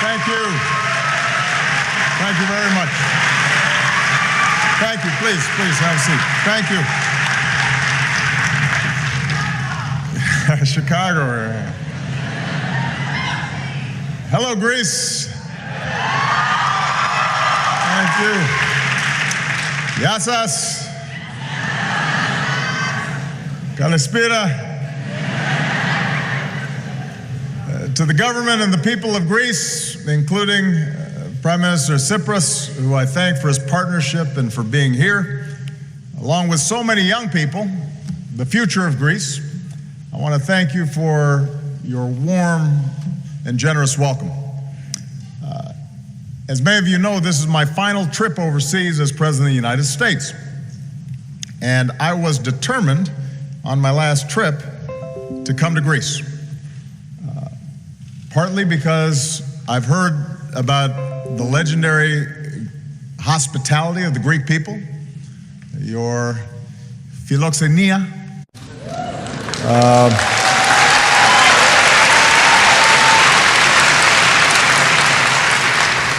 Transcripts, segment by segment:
Thank you. Thank you very much. Thank you. Please have a seat. Thank you. Chicago. Hello, Greece. Thank you. Yassas. Kalispira. To the government and the people of Greece, including Prime Minister Stavros, who I thank for his partnership and for being here, along with so many young people, the future of Greece, I want to thank you for your warm and generous welcome. As many of you know, this is my final trip overseas as President of the United States. And I was determined on my last trip to come to Greece. Partly because I've heard about the legendary hospitality of the Greek people, your philoxenia.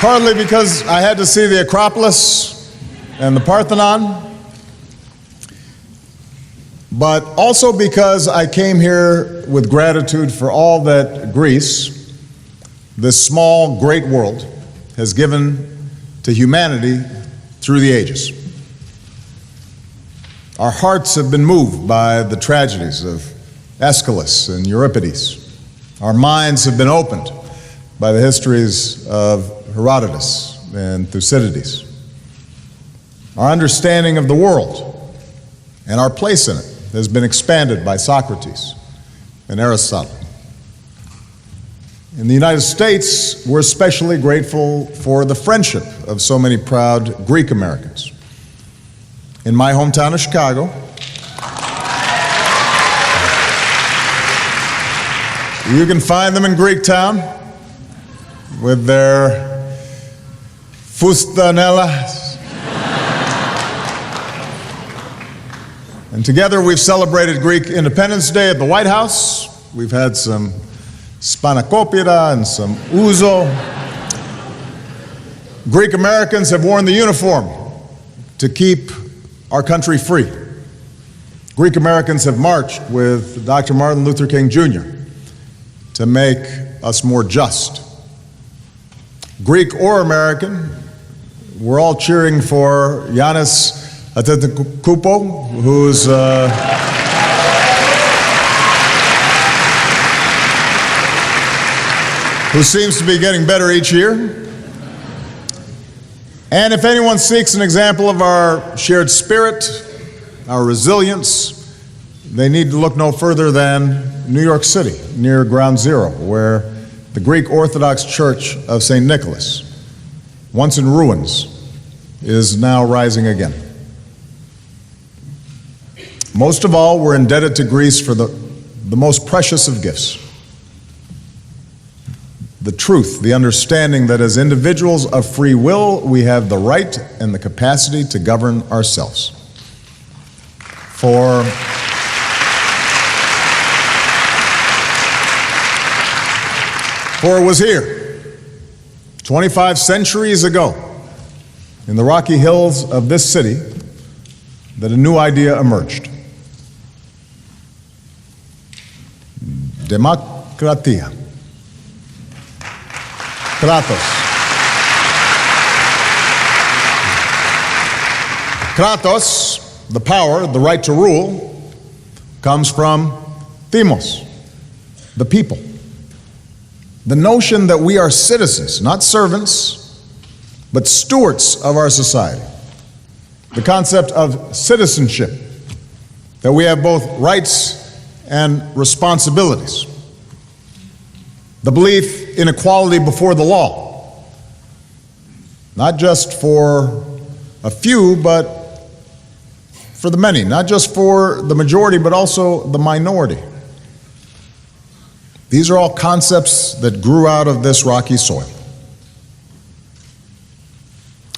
Partly because I had to see the Acropolis and the Parthenon, but also because I came here with gratitude for all that Greece, this small, great world, has given to humanity through the ages. Our hearts have been moved by the tragedies of Aeschylus and Euripides. Our minds have been opened by the histories of Herodotus and Thucydides. Our understanding of the world and our place in it has been expanded by Socrates and Aristotle. In the United States, we're especially grateful for the friendship of so many proud Greek Americans. In my hometown of Chicago, you can find them in Greektown with their fustanellas. And together we've celebrated Greek Independence Day at the White House. We've had some spanakopita and some ouzo. Greek Americans have worn the uniform to keep our country free. Greek Americans have marched with Dr. Martin Luther King Jr. to make us more just. Greek or American, we're all cheering for Giannis Antetokounmpo, who seems to be getting better each year. And if anyone seeks an example of our shared spirit, our resilience, they need to look no further than New York City, near Ground Zero, where the Greek Orthodox Church of St. Nicholas, once in ruins, is now rising again. Most of all, we're indebted to Greece for the most precious of gifts. The truth, the understanding that as individuals of free will, we have the right and the capacity to govern ourselves. For it was here, 25 centuries ago, in the rocky hills of this city, that a new idea emerged. Demokratia. Kratos. Kratos, the power, the right to rule, comes from themos, the people. The notion that we are citizens, not servants, but stewards of our society. The concept of citizenship, that we have both rights and responsibilities. The belief in equality before the law, not just for a few, but for the many, not just for the majority, but also the minority. These are all concepts that grew out of this rocky soil.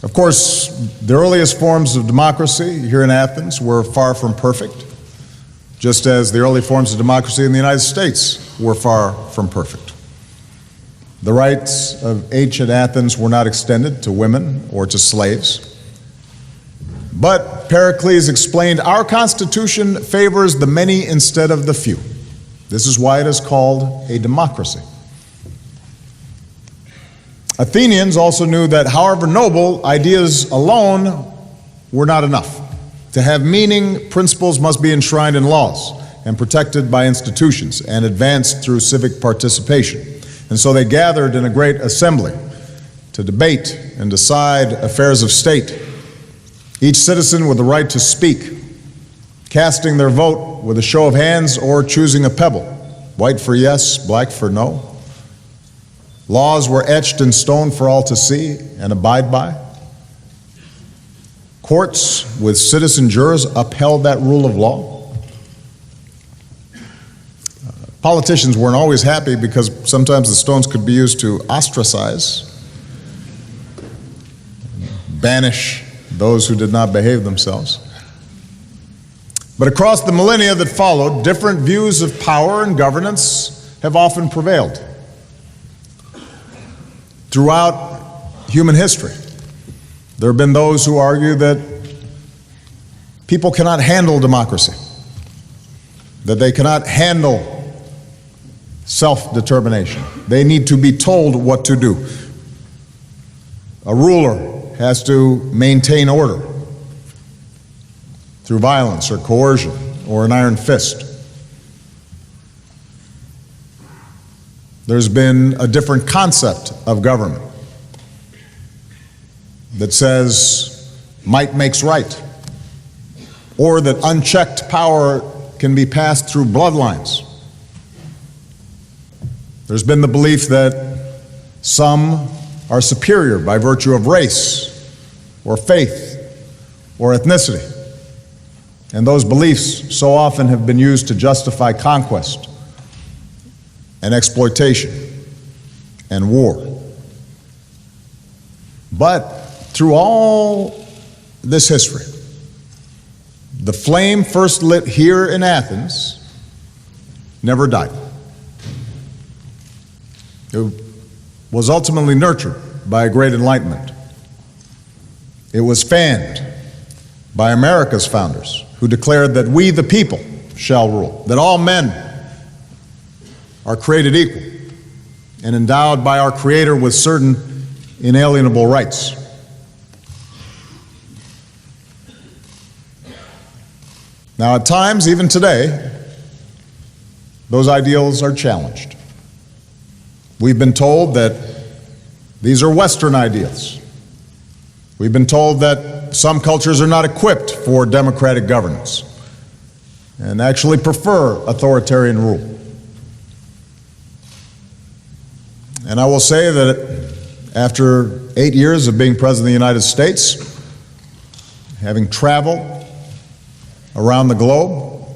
Of course, the earliest forms of democracy here in Athens were far from perfect, just as the early forms of democracy in the United States were far from perfect. The rights of ancient Athens were not extended to women or to slaves. But Pericles explained, our Constitution favors the many instead of the few. This is why it is called a democracy. Athenians also knew that however noble, ideas alone were not enough. To have meaning, principles must be enshrined in laws and protected by institutions and advanced through civic participation. And so they gathered in a great assembly to debate and decide affairs of state, each citizen with the right to speak, casting their vote with a show of hands or choosing a pebble, white for yes, black for no. Laws were etched in stone for all to see and abide by. Courts with citizen jurors upheld that rule of law. Politicians weren't always happy because sometimes the stones could be used to ostracize, banish those who did not behave themselves. But across the millennia that followed, different views of power and governance have often prevailed. Throughout human history, there have been those who argue that people cannot handle democracy, that they cannot handle self-determination. They need to be told what to do. A ruler has to maintain order through violence or coercion or an iron fist. There's been a different concept of government that says might makes right, or that unchecked power can be passed through bloodlines. There's been the belief that some are superior by virtue of race or faith or ethnicity. And those beliefs so often have been used to justify conquest and exploitation and war. But through all this history, the flame first lit here in Athens never died. It was ultimately nurtured by a great enlightenment. It was fanned by America's founders, who declared that we, the people, shall rule, that all men are created equal and endowed by our Creator with certain inalienable rights. Now, at times, even today, those ideals are challenged. We've been told that these are Western ideals. We've been told that some cultures are not equipped for democratic governance and actually prefer authoritarian rule. And I will say that after 8 years of being President of the United States, having traveled around the globe,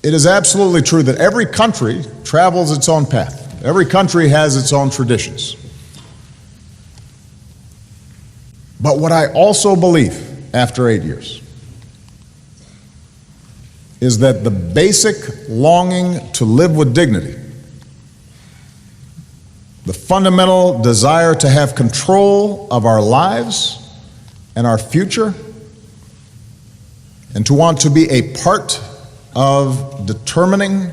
it is absolutely true that every country travels its own path. Every country has its own traditions. But what I also believe after 8 years is that the basic longing to live with dignity, the fundamental desire to have control of our lives and our future, and to want to be a part of determining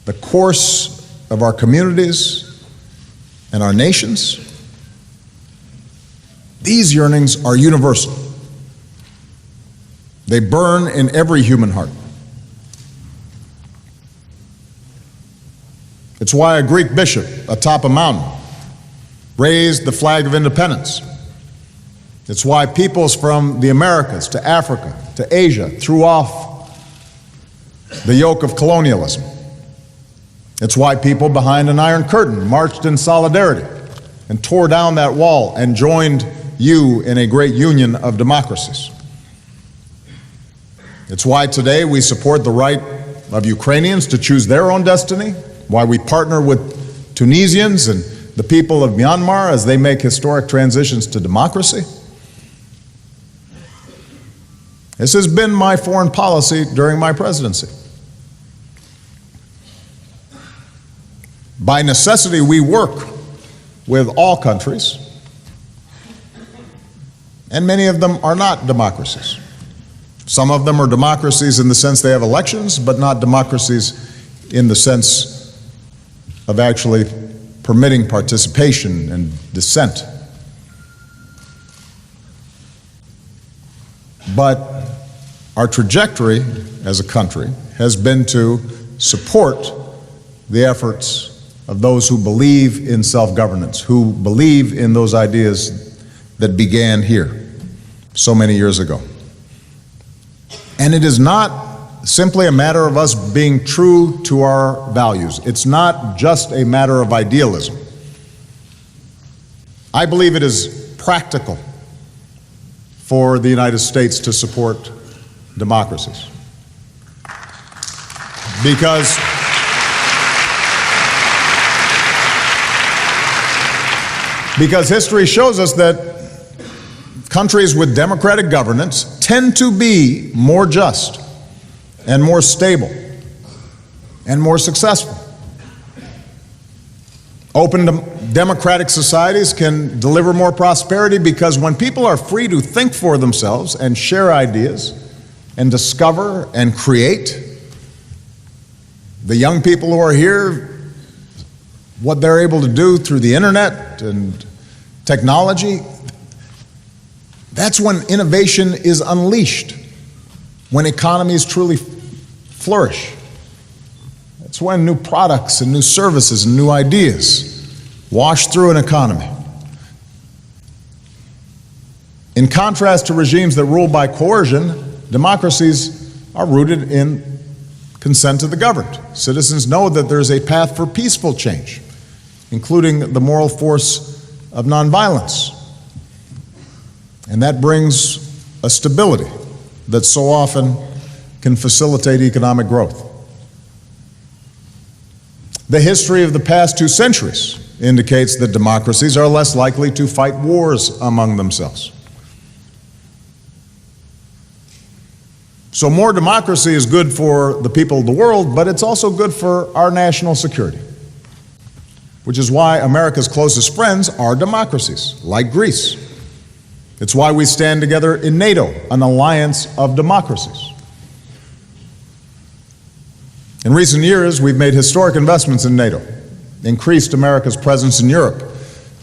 the course of our communities and our nations, these yearnings are universal. They burn in every human heart. It's why a Greek bishop atop a mountain raised the flag of independence. It's why peoples from the Americas to Africa to Asia threw off the yoke of colonialism. It's why people behind an Iron Curtain marched in solidarity and tore down that wall and joined you in a great union of democracies. It's why today we support the right of Ukrainians to choose their own destiny, why we partner with Tunisians and the people of Myanmar as they make historic transitions to democracy. This has been my foreign policy during my presidency. By necessity, we work with all countries, and many of them are not democracies. Some of them are democracies in the sense they have elections, but not democracies in the sense of actually permitting participation and dissent. But our trajectory as a country has been to support the efforts of those who believe in self-governance, who believe in those ideas that began here so many years ago. And it is not simply a matter of us being true to our values. It's not just a matter of idealism. I believe it is practical for the United States to support democracies. Because history shows us that countries with democratic governance tend to be more just and more stable and more successful. Open democratic societies can deliver more prosperity because when people are free to think for themselves and share ideas and discover and create, the young people who are here, what they're able to do through the internet and technology, that's when innovation is unleashed, when economies truly flourish. That's when new products and new services and new ideas wash through an economy. In contrast to regimes that rule by coercion, democracies are rooted in consent of the governed. Citizens know that there's a path for peaceful change, including the moral force of nonviolence. And that brings a stability that so often can facilitate economic growth. The history of the past 2 centuries indicates that democracies are less likely to fight wars among themselves. So more democracy is good for the people of the world, but it's also good for our national security, which is why America's closest friends are democracies, like Greece. It's why we stand together in NATO, an alliance of democracies. In recent years, we've made historic investments in NATO, increased America's presence in Europe,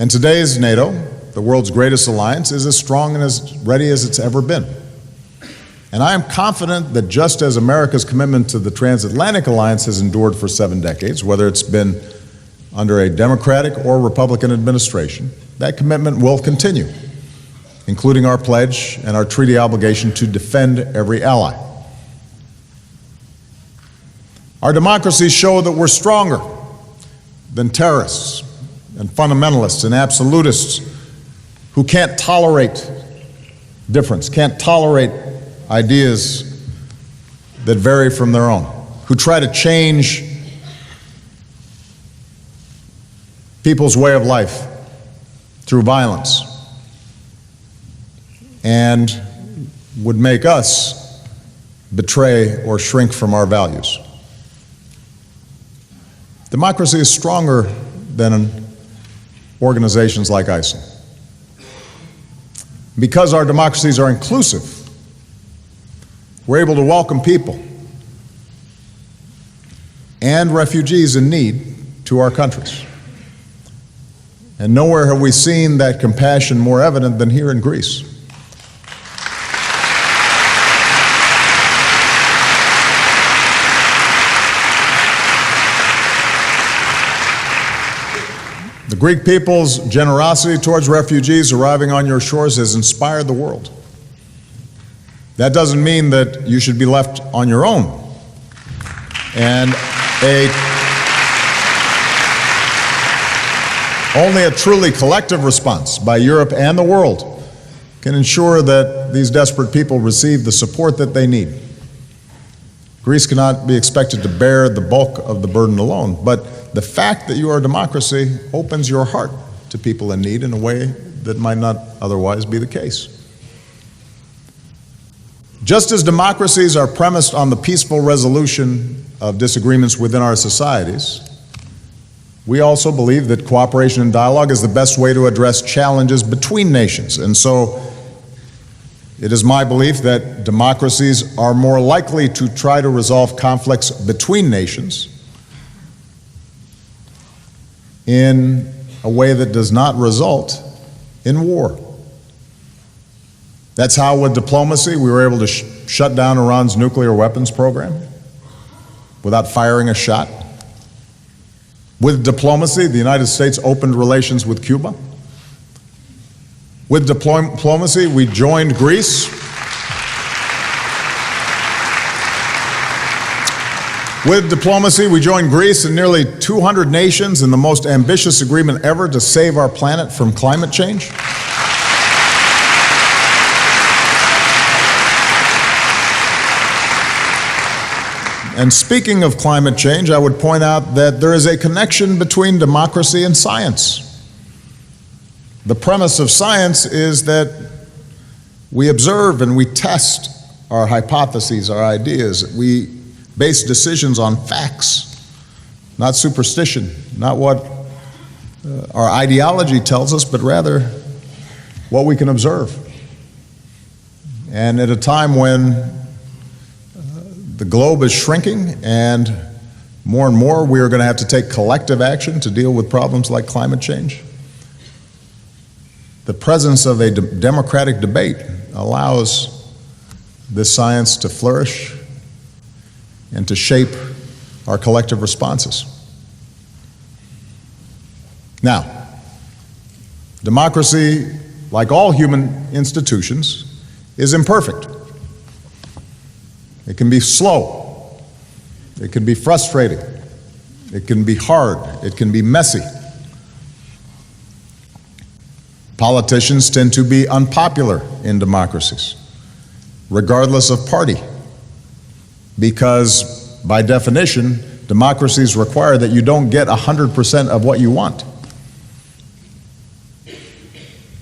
and today's NATO, the world's greatest alliance, is as strong and as ready as it's ever been. And I am confident that just as America's commitment to the transatlantic alliance has endured for 7 decades, whether it's been under a Democratic or Republican administration, that commitment will continue, including our pledge and our treaty obligation to defend every ally. Our democracies show that we're stronger than terrorists and fundamentalists and absolutists who can't tolerate difference, can't tolerate ideas that vary from their own, who try to change people's way of life through violence and would make us betray or shrink from our values. Democracy is stronger than organizations like ISIL. Because our democracies are inclusive, we're able to welcome people and refugees in need to our countries. And nowhere have we seen that compassion more evident than here in Greece. The Greek people's generosity towards refugees arriving on your shores has inspired the world. That doesn't mean that you should be left on your own. And only a truly collective response by Europe and the world can ensure that these desperate people receive the support that they need. Greece cannot be expected to bear the bulk of the burden alone, but the fact that you are a democracy opens your heart to people in need in a way that might not otherwise be the case. Just as democracies are premised on the peaceful resolution of disagreements within our societies, we also believe that cooperation and dialogue is the best way to address challenges between nations. And so it is my belief that democracies are more likely to try to resolve conflicts between nations in a way that does not result in war. That's how, with diplomacy, we were able to shut down Iran's nuclear weapons program without firing a shot. With diplomacy, the United States opened relations with Cuba. With diplomacy, we joined Greece. With diplomacy, we joined Greece and nearly 200 nations in the most ambitious agreement ever to save our planet from climate change. And speaking of climate change, I would point out that there is a connection between democracy and science. The premise of science is that we observe and we test our hypotheses, our ideas. We base decisions on facts, not superstition, not what our ideology tells us, but rather what we can observe. And at a time when the globe is shrinking and more we are going to have to take collective action to deal with problems like climate change, the presence of a democratic debate allows this science to flourish and to shape our collective responses. Now, democracy, like all human institutions, is imperfect. It can be slow. It can be frustrating. It can be hard. It can be messy. Politicians tend to be unpopular in democracies, regardless of party, because by definition, democracies require that you don't get 100% of what you want.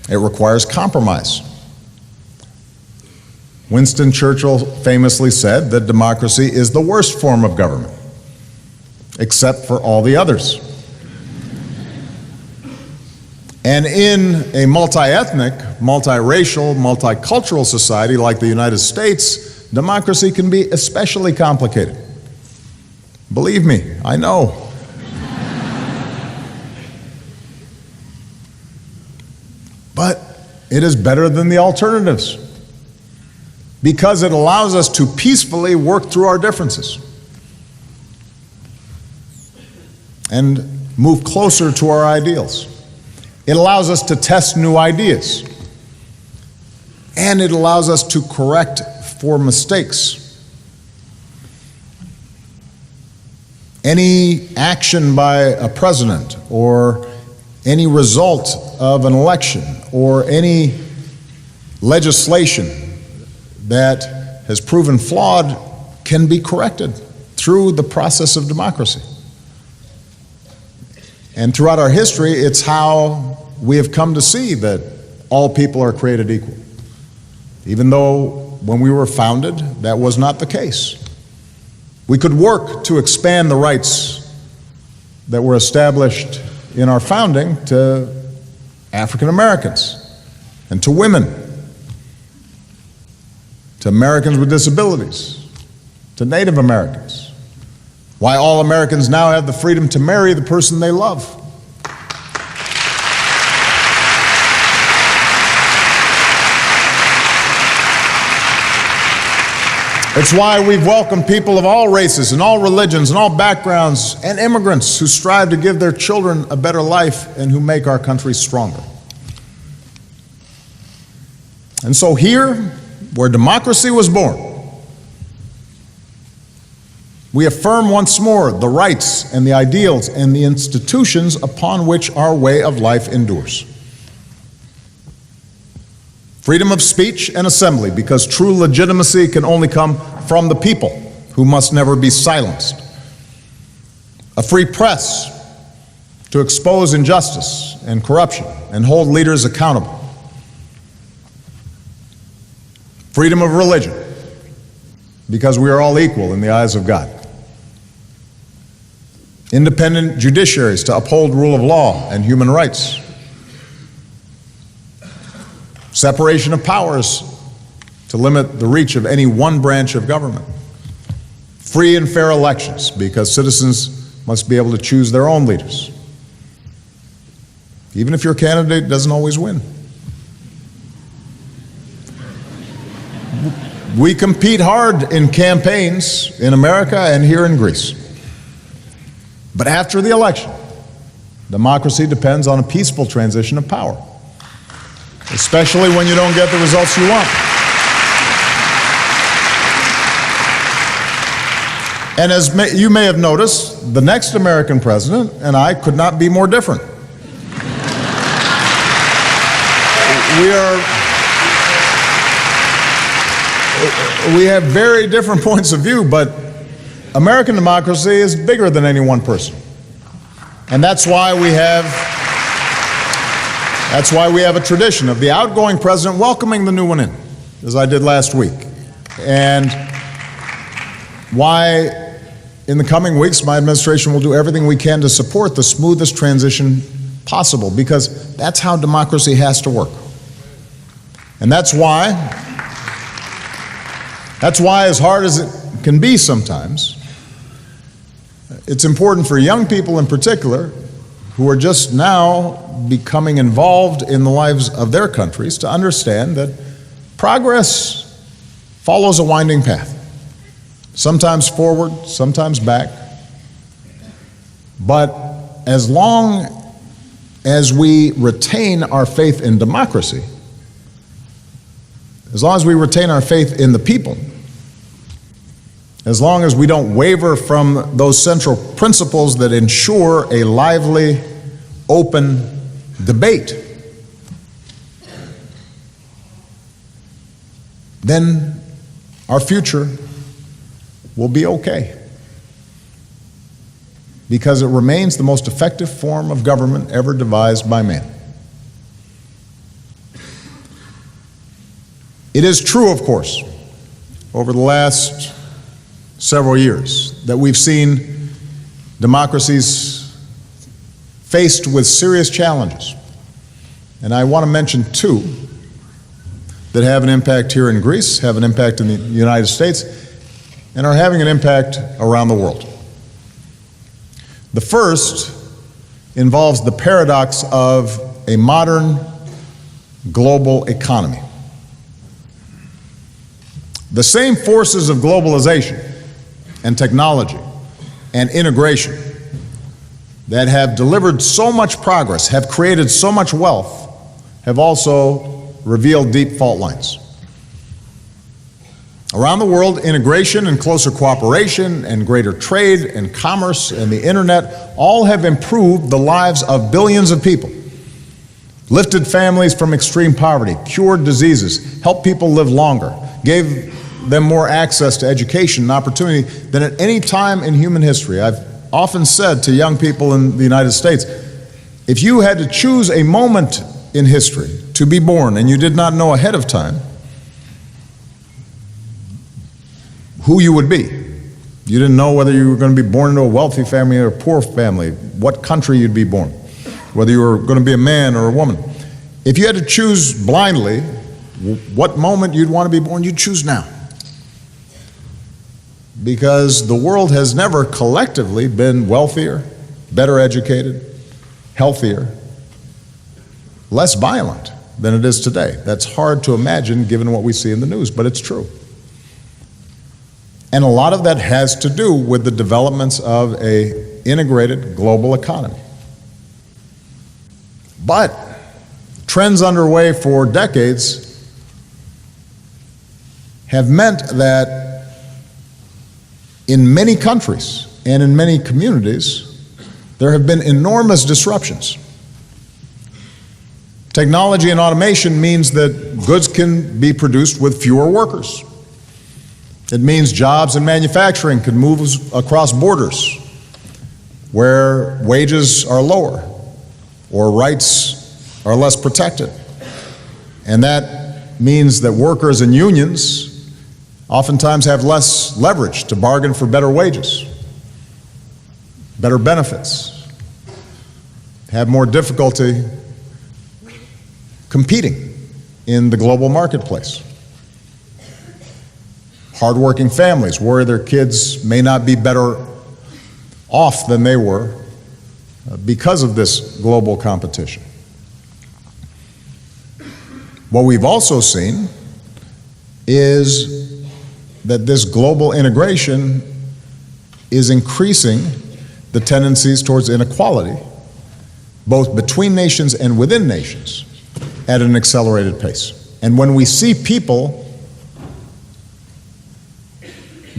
It requires compromise. Winston Churchill famously said that democracy is the worst form of government, except for all the others. And in a multi-ethnic, multiracial, multicultural society like the United States, democracy can be especially complicated. Believe me, I know. But it is better than the alternatives, because it allows us to peacefully work through our differences and move closer to our ideals. It allows us to test new ideas, and it allows us to correct for mistakes. Any action by a president, or any result of an election, or any legislation that has proven flawed can be corrected through the process of democracy. And throughout our history, it's how we have come to see that all people are created equal, even though when we were founded, that was not the case. We could work to expand the rights that were established in our founding to African Americans and to women, to Americans with disabilities, to Native Americans. Why all Americans now have the freedom to marry the person they love. It's why we've welcomed people of all races and all religions and all backgrounds, and immigrants who strive to give their children a better life and who make our country stronger. And so here, where democracy was born, we affirm once more the rights and the ideals and the institutions upon which our way of life endures. Freedom of speech and assembly, because true legitimacy can only come from the people, who must never be silenced. A free press to expose injustice and corruption and hold leaders accountable. Freedom of religion, because we are all equal in the eyes of God. independent judiciaries to uphold rule of law and human rights, separation of powers to limit the reach of any one branch of government, free and fair elections because citizens must be able to choose their own leaders, even if your candidate doesn't always win. We compete hard in campaigns in America and here in Greece. But after the election, democracy depends on a peaceful transition of power, especially when you don't get the results you want. And as you may have noticed, the next American president and I could not be more different. We have very different points of view, but American democracy is bigger than any one person. And that's why we have a tradition of the outgoing president welcoming the new one in, as I did last week. And why in the coming weeks my administration will do everything we can to support the smoothest transition possible, because that's how democracy has to work. And that's why, as hard as it can be sometimes, it's important for young people in particular, who are just now becoming involved in the lives of their countries, to understand that progress follows a winding path. Sometimes forward, sometimes back. But as long as we retain our faith in democracy, as long as we retain our faith in the people, as long as we don't waver from those central principles that ensure a lively, open debate, then our future will be okay. Because it remains the most effective form of government ever devised by man. It is true, of course, over the last several years that we've seen democracies faced with serious challenges. And I want to mention two that have an impact here in Greece, have an impact in the United States, and are having an impact around the world. The first involves the paradox of a modern global economy. The same forces of globalization and technology and integration that have delivered so much progress, have created so much wealth, have also revealed deep fault lines. Around the world, integration and closer cooperation and greater trade and commerce and the internet all have improved the lives of billions of people, lifted families from extreme poverty, cured diseases, helped people live longer, gave them more access to education and opportunity than at any time in human history. I've often said to young people in the United States, if you had to choose a moment in history to be born and you did not know ahead of time who you would be, you didn't know whether you were going to be born into a wealthy family or a poor family, what country you'd be born, whether you were going to be a man or a woman. If you had to choose blindly what moment you'd want to be born, you'd choose now. Because the world has never collectively been wealthier, better educated, healthier, less violent than it is today. That's hard to imagine given what we see in the news, but it's true. And a lot of that has to do with the developments of an integrated global economy. But trends underway for decades have meant that in many countries and in many communities, there have been enormous disruptions. Technology and automation means that goods can be produced with fewer workers. It means jobs in manufacturing can move across borders where wages are lower or rights are less protected. And that means that workers and unions oftentimes have less leverage to bargain for better wages. better benefits, have more difficulty competing in the global marketplace. Hardworking families worry their kids may not be better off than they were because of this global competition. What we've also seen is that this global integration is increasing the tendencies towards inequality, both between nations and within nations, at an accelerated pace. And when we see people,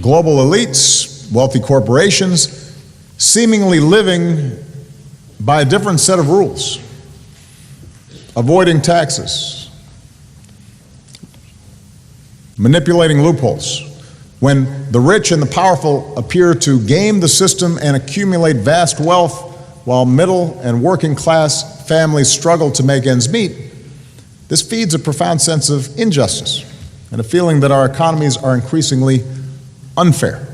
global elites, wealthy corporations, seemingly living by a different set of rules, avoiding taxes, manipulating loopholes, when the rich and the powerful appear to game the system and accumulate vast wealth while middle and working class families struggle to make ends meet, this feeds a profound sense of injustice and a feeling that our economies are increasingly unfair.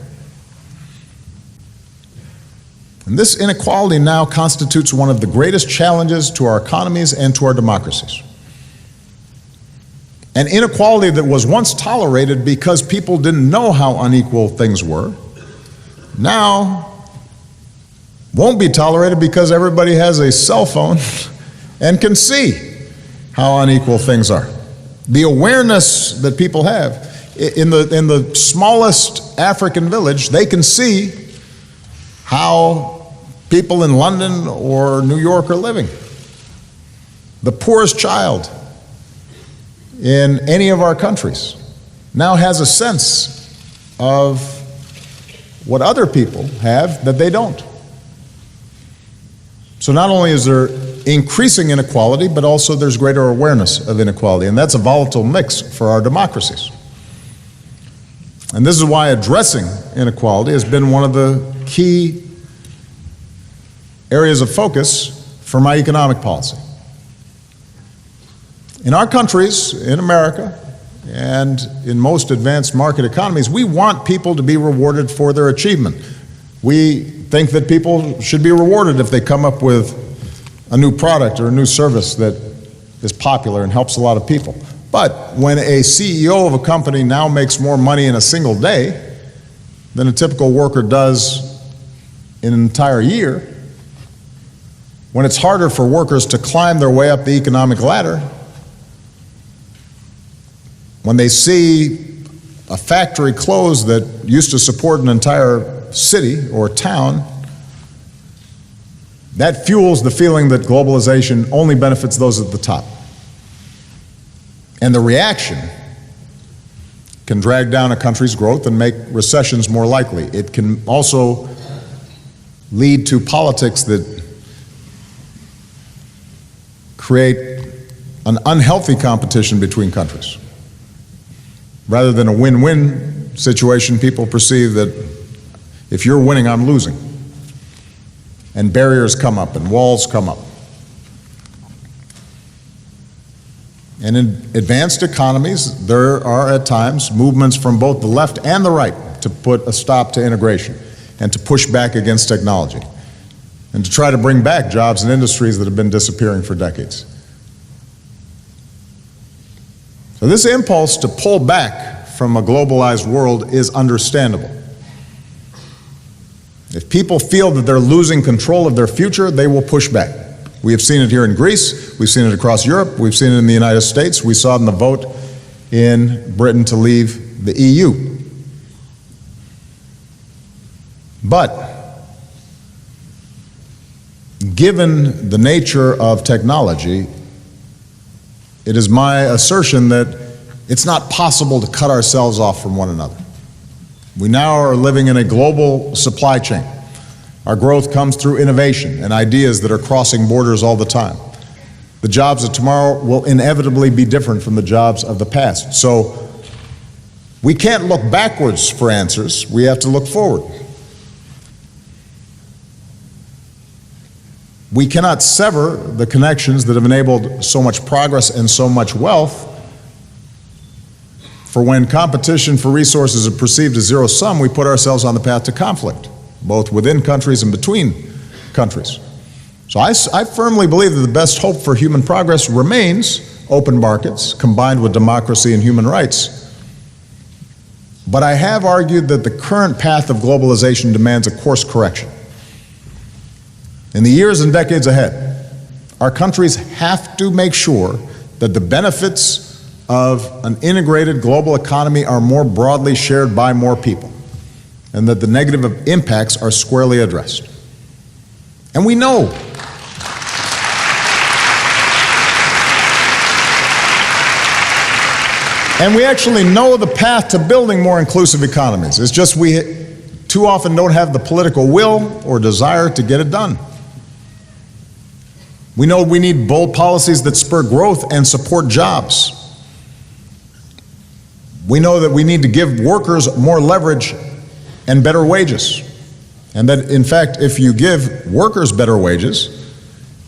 And this inequality now constitutes one of the greatest challenges to our economies and to our democracies. An inequality that was once tolerated because people didn't know how unequal things were, now won't be tolerated because everybody has a cell phone and can see how unequal things are. The awareness that people have, in the smallest African village, they can see how people in London or New York are living. The poorest child in any of our countries now has a sense of what other people have that they don't. So not only is there increasing inequality, but also there's greater awareness of inequality, and that's a volatile mix for our democracies. And this is why addressing inequality has been one of the key areas of focus for my economic policy. In our countries, in America, and in most advanced market economies, we want people to be rewarded for their achievement. We think that people should be rewarded if they come up with a new product or a new service that is popular and helps a lot of people. But when a CEO of a company now makes more money in a single day than a typical worker does in an entire year, when it's harder for workers to climb their way up the economic ladder, when they see a factory close that used to support an entire city or town, that fuels the feeling that globalization only benefits those at the top. And the reaction can drag down a country's growth and make recessions more likely. It can also lead to politics that create an unhealthy competition between countries. Rather than a win-win situation, people perceive that if you're winning, I'm losing. And barriers come up and walls come up. And in advanced economies, there are at times movements from both the left and the right to put a stop to integration and to push back against technology and to try to bring back jobs and industries that have been disappearing for decades. So this impulse to pull back from a globalized world is understandable. If people feel that they're losing control of their future, they will push back. We have seen it here in Greece, we've seen it across Europe, we've seen it in the United States, we saw it in the vote in Britain to leave the EU. But given the nature of technology, it is my assertion that it's not possible to cut ourselves off from one another. We now are living in a global supply chain. Our growth comes through innovation and ideas that are crossing borders all the time. The jobs of tomorrow will inevitably be different from the jobs of the past. So we can't look backwards for answers, we have to look forward. We cannot sever the connections that have enabled so much progress and so much wealth, for when competition for resources is perceived as zero-sum, we put ourselves on the path to conflict. both within countries and between countries. So I firmly believe that the best hope for human progress remains open markets combined with democracy and human rights. But I have argued that the current path of globalization demands a course correction. In the years and decades ahead, our countries have to make sure that the benefits of an integrated global economy are more broadly shared by more people, and that the negative impacts are squarely addressed. And we know and we actually know the path to building more inclusive economies. It's just we too often don't have the political will or desire to get it done. We know we need bold policies that spur growth and support jobs. We know that we need to give workers more leverage and better wages. And that, in fact, if you give workers better wages,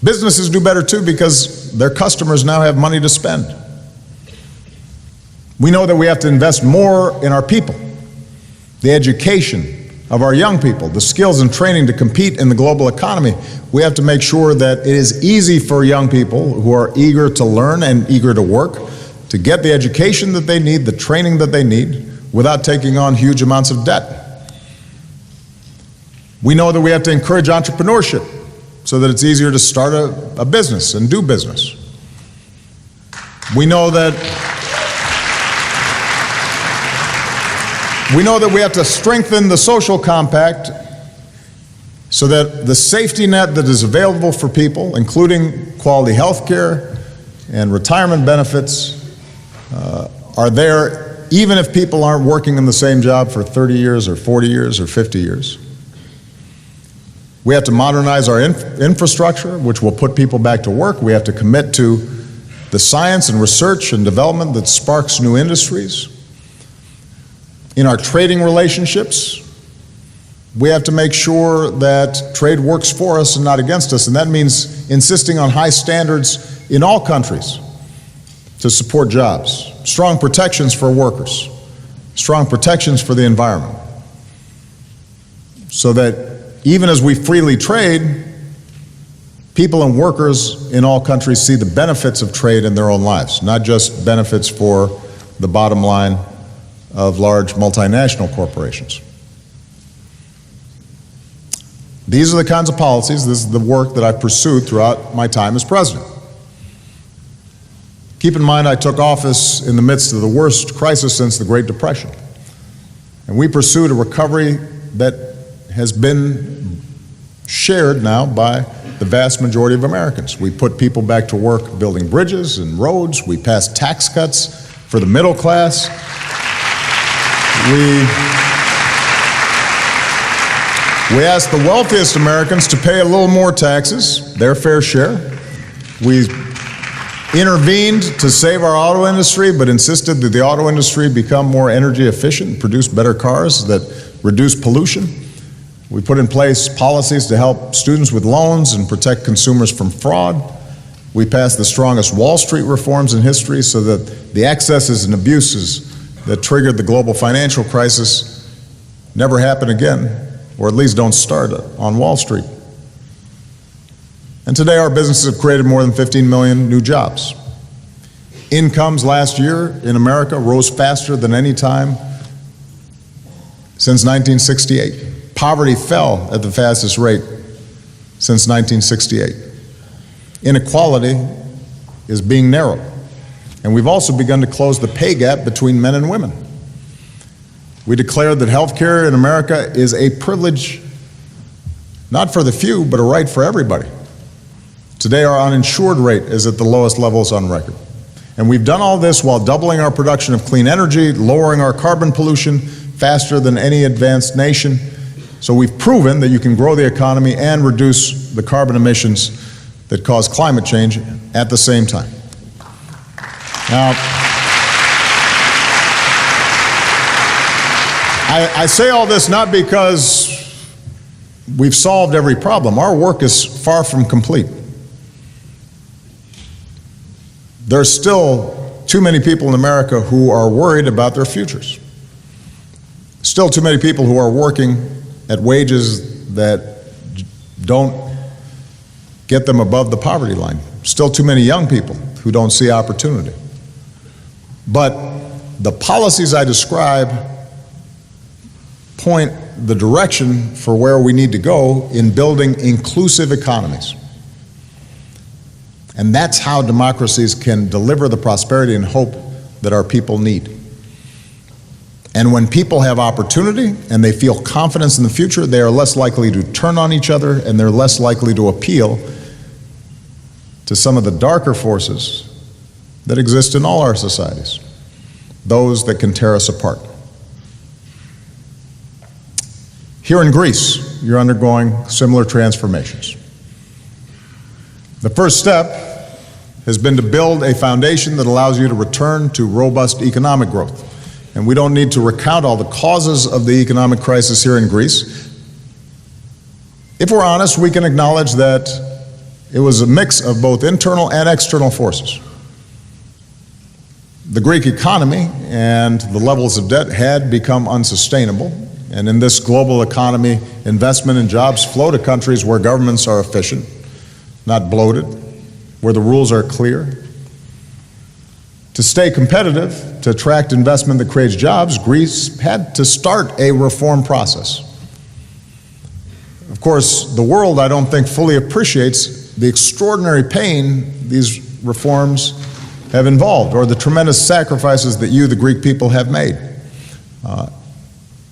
businesses do better too because their customers now have money to spend. We know that we have to invest more in our people, the education of our young people, the skills and training to compete in the global economy. We have to make sure that it is easy for young people who are eager to learn and eager to work to get the education that they need, the training that they need, without taking on huge amounts of debt. We know that we have to encourage entrepreneurship so that it's easier to start a business and do business. We know that we have to strengthen the social compact so that the safety net that is available for people, including quality health care and retirement benefits, are there even if people aren't working in the same job for 30 years or 40 years or 50 years. We have to modernize our infrastructure, which will put people back to work. We have to commit to the science and research and development that sparks new industries. In our trading relationships, we have to make sure that trade works for us and not against us, and that means insisting on high standards in all countries to support jobs, strong protections for workers, strong protections for the environment, so that even as we freely trade, people and workers in all countries see the benefits of trade in their own lives, not just benefits for the bottom line of large multinational corporations. These are the kinds of policies, this is the work that I've pursued throughout my time as president. Keep in mind, I took office in the midst of the worst crisis since the Great Depression. And we pursued a recovery that has been shared now by the vast majority of Americans. We put people back to work building bridges and roads. We passed tax cuts for the middle class. We asked the wealthiest Americans to pay a little more taxes, their fair share. We intervened to save our auto industry, but insisted that the auto industry become more energy efficient and produce better cars that reduce pollution. We put in place policies to help students with loans and protect consumers from fraud. We passed the strongest Wall Street reforms in history so that the excesses and abuses that triggered the global financial crisis never happen again, or at least don't start on Wall Street. And today our businesses have created more than 15 million new jobs. Incomes last year in America rose faster than any time since 1968. Poverty fell at the fastest rate since 1968. Inequality is being narrowed. And we've also begun to close the pay gap between men and women. We declared that health care in America is a privilege, not for the few, but a right for everybody. Today, our uninsured rate is at the lowest levels on record. And we've done all this while doubling our production of clean energy, lowering our carbon pollution faster than any advanced nation. So we've proven that you can grow the economy and reduce the carbon emissions that cause climate change at the same time. Now, I say all this not because we've solved every problem. Our work is far from complete. There's still too many people in America who are worried about their futures. Still too many people who are working at wages that don't get them above the poverty line. Still too many young people who don't see opportunity. But the policies I describe point the direction for where we need to go in building inclusive economies. And that's how democracies can deliver the prosperity and hope that our people need. And when people have opportunity and they feel confidence in the future, they are less likely to turn on each other, and they're less likely to appeal to some of the darker forces that exist in all our societies, those that can tear us apart. Here in Greece, you're undergoing similar transformations. The first step has been to build a foundation that allows you to return to robust economic growth. And we don't need to recount all the causes of the economic crisis here in Greece. If we're honest, we can acknowledge that it was a mix of both internal and external forces. The Greek economy and the levels of debt had become unsustainable. And in this global economy, investment and jobs flow to countries where governments are efficient, not bloated, where the rules are clear. To stay competitive, to attract investment that creates jobs, Greece had to start a reform process. Of course, the world, I don't think, fully appreciates the extraordinary pain these reforms have involved, or the tremendous sacrifices that you, the Greek people, have made.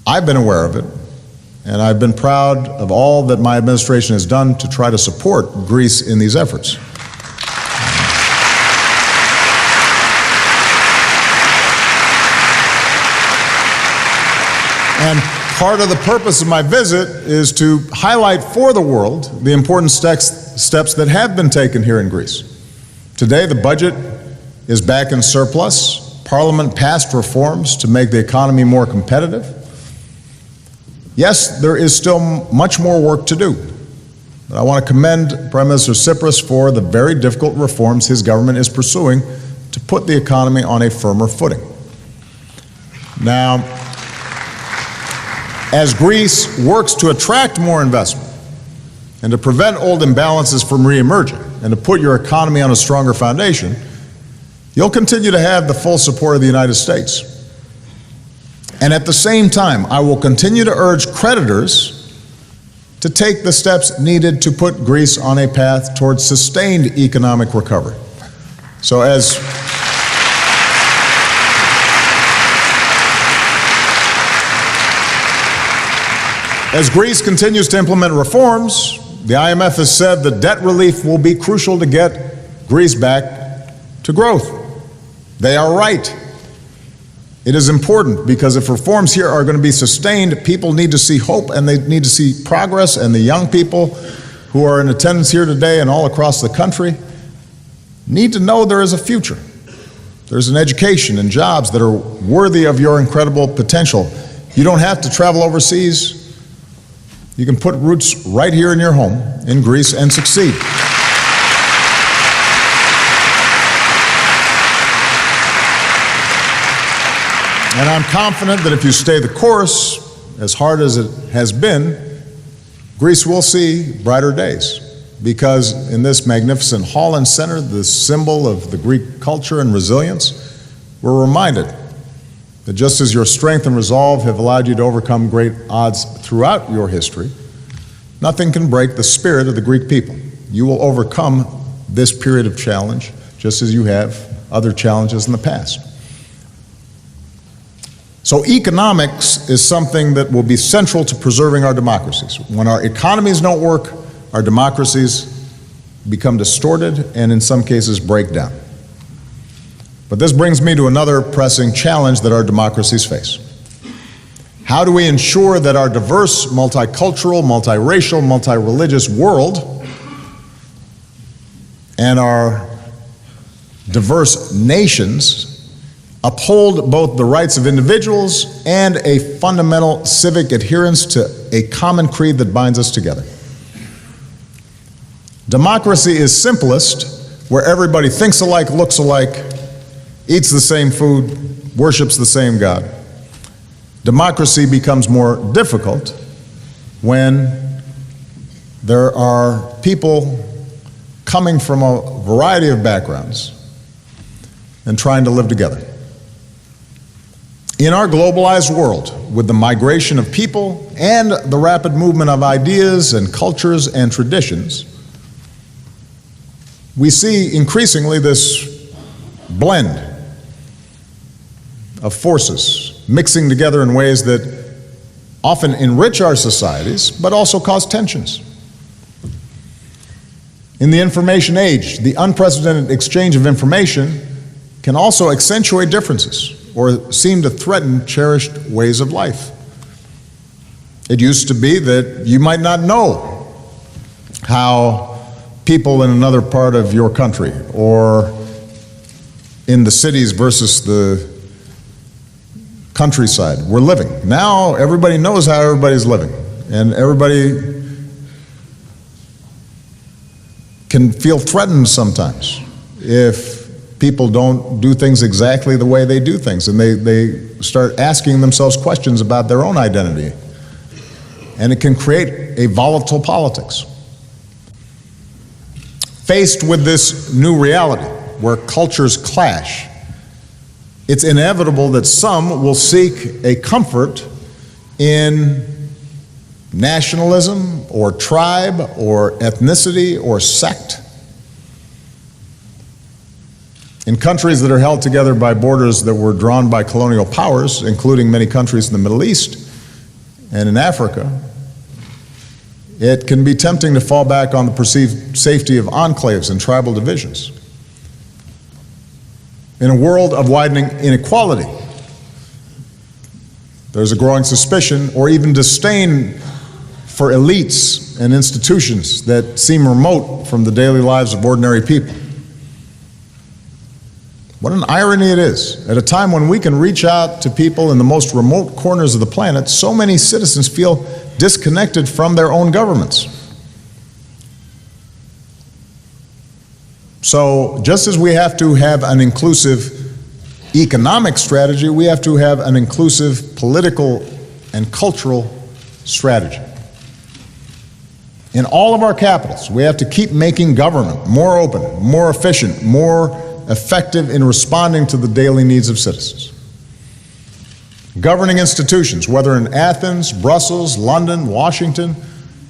I've been aware of it, and I've been proud of all that my administration has done to try to support Greece in these efforts. And part of the purpose of my visit is to highlight for the world the important steps that have been taken here in Greece. Today, the budget is back in surplus. Parliament passed reforms to make the economy more competitive. Yes, there is still much more work to do. But I want to commend Prime Minister Stavros for the very difficult reforms his government is pursuing to put the economy on a firmer footing. Now, as Greece works to attract more investment and to prevent old imbalances from reemerging and to put your economy on a stronger foundation, you'll continue to have the full support of the United States. And at the same time, I will continue to urge creditors to take the steps needed to put Greece on a path towards sustained economic recovery. So as Greece continues to implement reforms, the IMF has said that debt relief will be crucial to get Greece back to growth. They are right. It is important because if reforms here are going to be sustained, people need to see hope and they need to see progress, and the young people who are in attendance here today and all across the country need to know there is a future. There's an education and jobs that are worthy of your incredible potential. You don't have to travel overseas. You can put roots right here in your home in Greece and succeed. And I'm confident that if you stay the course, as hard as it has been, Greece will see brighter days. Because in this magnificent hall and center, the symbol of the Greek culture and resilience, we're reminded that just as your strength and resolve have allowed you to overcome great odds throughout your history, nothing can break the spirit of the Greek people. You will overcome this period of challenge, just as you have other challenges in the past. So economics is something that will be central to preserving our democracies. When our economies don't work, our democracies become distorted and in some cases break down. But this brings me to another pressing challenge that our democracies face. How do we ensure that our diverse, multicultural, multiracial, multireligious world and our diverse nations uphold both the rights of individuals and a fundamental civic adherence to a common creed that binds us together? Democracy is simplest where everybody thinks alike, looks alike, eats the same food, worships the same God. Democracy becomes more difficult when there are people coming from a variety of backgrounds and trying to live together. In our globalized world, with the migration of people and the rapid movement of ideas and cultures and traditions, we see increasingly this blend of forces mixing together in ways that often enrich our societies, but also cause tensions. In the information age, the unprecedented exchange of information can also accentuate differences or seem to threaten cherished ways of life. It used to be that you might not know how people in another part of your country or in the cities versus the countryside were living. Now everybody knows how everybody's living, and everybody can feel threatened sometimes if people don't do things exactly the way they do things, and they start asking themselves questions about their own identity. And it can create a volatile politics. Faced with this new reality where cultures clash, it's inevitable that some will seek a comfort in nationalism or tribe or ethnicity or sect. In countries that are held together by borders that were drawn by colonial powers, including many countries in the Middle East and in Africa, it can be tempting to fall back on the perceived safety of enclaves and tribal divisions. In a world of widening inequality, there's a growing suspicion or even disdain for elites and institutions that seem remote from the daily lives of ordinary people. What an irony it is. At a time when we can reach out to people in the most remote corners of the planet, so many citizens feel disconnected from their own governments. So just as we have to have an inclusive economic strategy, we have to have an inclusive political and cultural strategy. In all of our capitals, we have to keep making government more open, more efficient, more effective in responding to the daily needs of citizens. Governing institutions, whether in Athens, Brussels, London, Washington,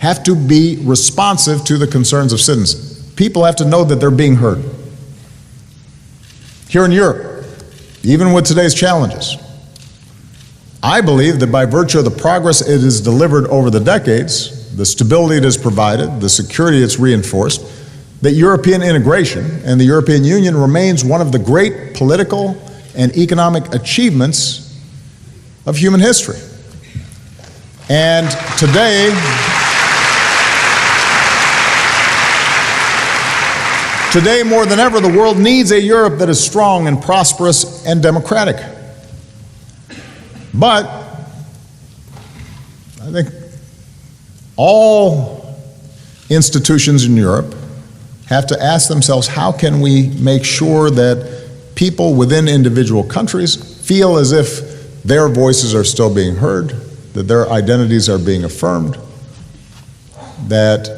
have to be responsive to the concerns of citizens. People have to know that they're being heard. Here in Europe, even with today's challenges, I believe that by virtue of the progress it has delivered over the decades, the stability it has provided, the security it's reinforced, that European integration and the European Union remains one of the great political and economic achievements of human history. And today more than ever, the world needs a Europe that is strong and prosperous and democratic. But I think all institutions in Europe have to ask themselves, how can we make sure that people within individual countries feel as if their voices are still being heard, that their identities are being affirmed, that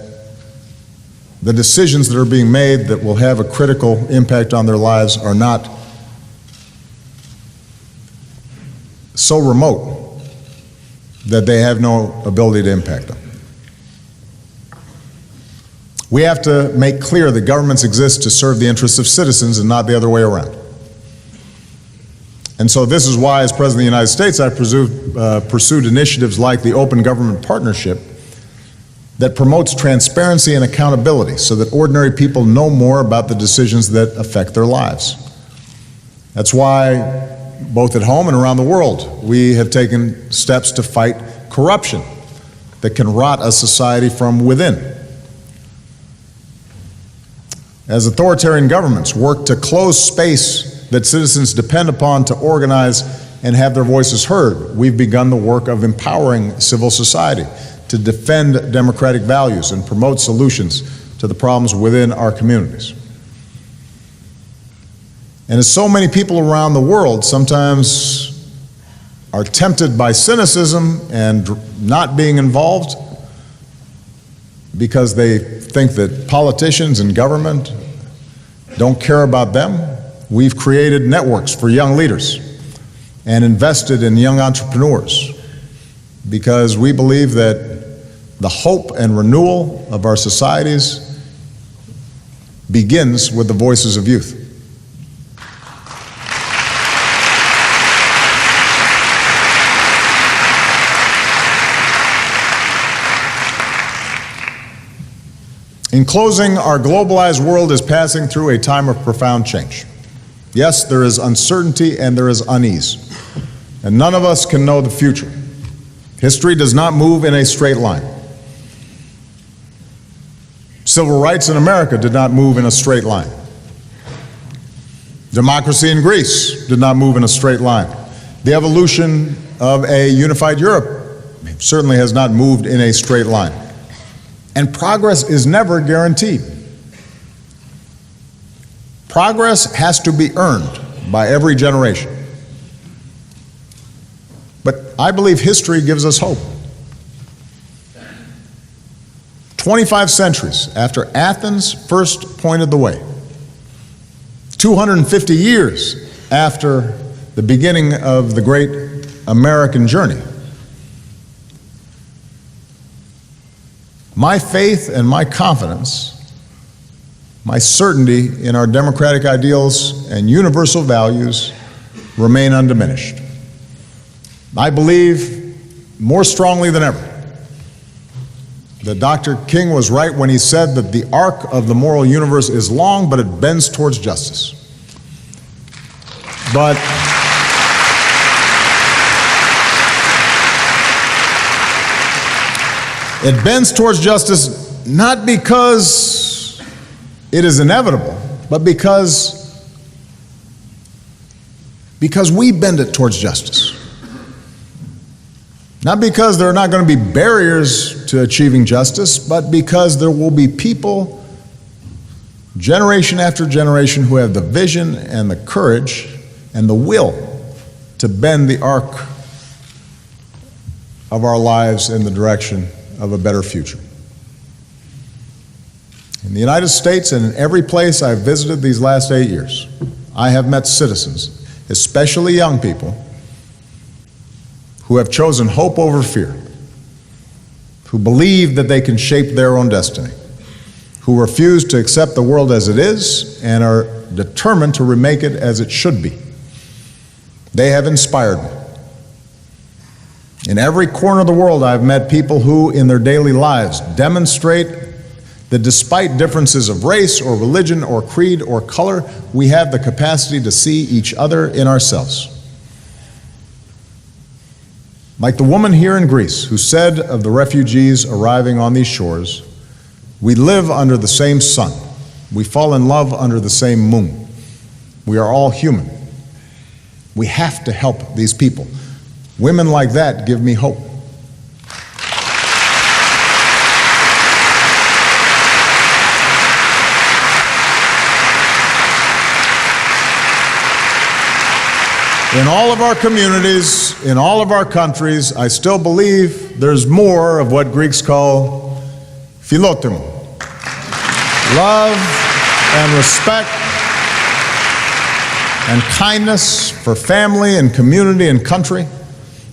the decisions that are being made that will have a critical impact on their lives are not so remote that they have no ability to impact them. We have to make clear that governments exist to serve the interests of citizens and not the other way around. And so this is why, as President of the United States, I pursued initiatives like the Open Government Partnership that promotes transparency and accountability so that ordinary people know more about the decisions that affect their lives. That's why, both at home and around the world, we have taken steps to fight corruption that can rot a society from within. As authoritarian governments work to close space that citizens depend upon to organize and have their voices heard, we've begun the work of empowering civil society to defend democratic values and promote solutions to the problems within our communities. And as so many people around the world sometimes are tempted by cynicism and not being involved, because they think that politicians and government don't care about them, we've created networks for young leaders and invested in young entrepreneurs, because we believe that the hope and renewal of our societies begins with the voices of youth. In closing, our globalized world is passing through a time of profound change. Yes, there is uncertainty and there is unease, and none of us can know the future. History does not move in a straight line. Civil rights in America did not move in a straight line. Democracy in Greece did not move in a straight line. The evolution of a unified Europe certainly has not moved in a straight line. And progress is never guaranteed. Progress has to be earned by every generation. But I believe history gives us hope. 25 centuries after Athens first pointed the way, 250 years after the beginning of the great American journey, my faith and my confidence, my certainty in our democratic ideals and universal values remain undiminished. I believe more strongly than ever that Dr. King was right when he said that the arc of the moral universe is long, but it bends towards justice. But it bends towards justice not because it is inevitable, but because we bend it towards justice. Not because there are not going to be barriers to achieving justice, but because there will be people, generation after generation, who have the vision and the courage and the will to bend the arc of our lives in the direction of a better future. In the United States and in every place I've visited these last 8 years, I have met citizens, especially young people, who have chosen hope over fear, who believe that they can shape their own destiny, who refuse to accept the world as it is and are determined to remake it as it should be. They have inspired me. In every corner of the world, I've met people who, in their daily lives, demonstrate that despite differences of race or religion or creed or color, we have the capacity to see each other in ourselves. Like the woman here in Greece who said of the refugees arriving on these shores, "We live under the same sun. We fall in love under the same moon. We are all human. We have to help these people." Women like that give me hope. In all of our communities, in all of our countries, I still believe there's more of what Greeks call philotimo. Love and respect and kindness for family and community and country,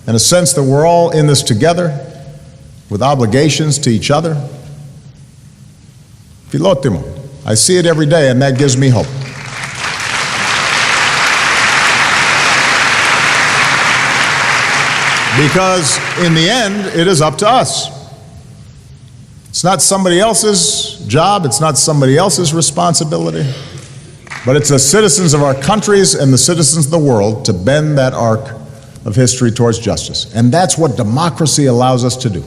and a sense that we're all in this together with obligations to each other. Philotimo. I see it every day, and that gives me hope. Because in the end, it is up to us. It's not somebody else's job, it's not somebody else's responsibility, but it's the citizens of our countries and the citizens of the world to bend that arc of history towards justice. And that's what democracy allows us to do.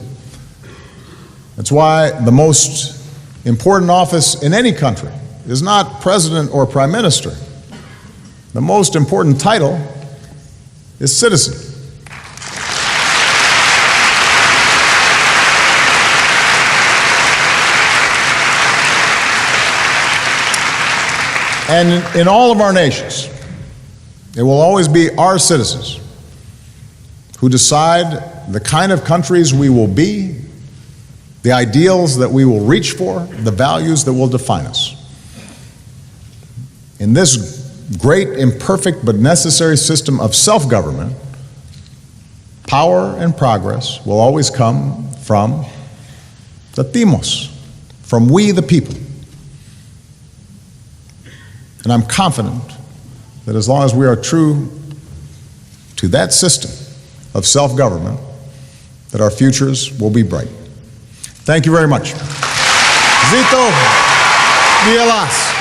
That's why the most important office in any country is not president or prime minister. The most important title is citizen. And in all of our nations, it will always be our citizens who decide the kind of countries we will be the ideals that we will reach for, the values that will define us. In this great, imperfect, but necessary system of self-government, power and progress will always come from the demos, from we the people. And I'm confident that as long as we are true to that system of self-government, that our futures will be bright. Thank you very much. Zito Vielas.